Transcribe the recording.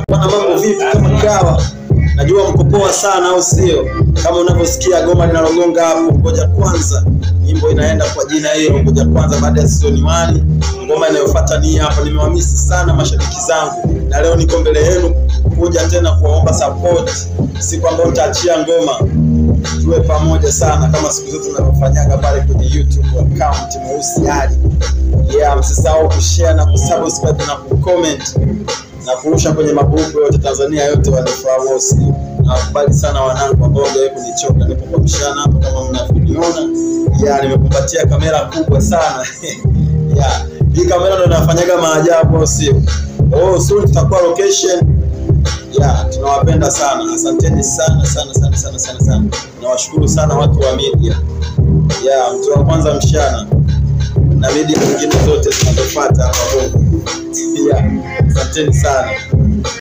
Bwana, mambo vipi kama kawa? Najua mko poa sana, au sio? Kama unavyosikia goma linalogonga hapo, ngoja kwanza. Nyimbo inaenda kwa jina hilo, ngoja kwanza, baada ya season 1. Ngoma inayofuata ni hapa. Nimewamisi sana mashabiki zangu, na leo niko mbele yenu kuja tena kuwaomba support. Siku ambayo nitaachia ngoma, tuwe pamoja sana kama siku zote tunavyofanyaga pale kwenye YouTube account Mweusi Ali. Msisahau kushare na kusubscribe na kucomment na kurusha kwenye magrupu yote Tanzania yote wanafahamu, au sio? Nakubali sana wanangu ambao ndio kunichoka, nipo kwa mshana hapo kama mnavyoniona. Nimekumbatia kamera kubwa sana. Hii kamera ndio inafanyaga maajabu, au sio? Soon tutakuwa location. Tunawapenda sana. Asanteni sana sana sana sana sana sana. Nawashukuru sana watu wa media. Mtu wa kwanza mshana na media nyingine zote zinazofuata hapa. Asanteni sana.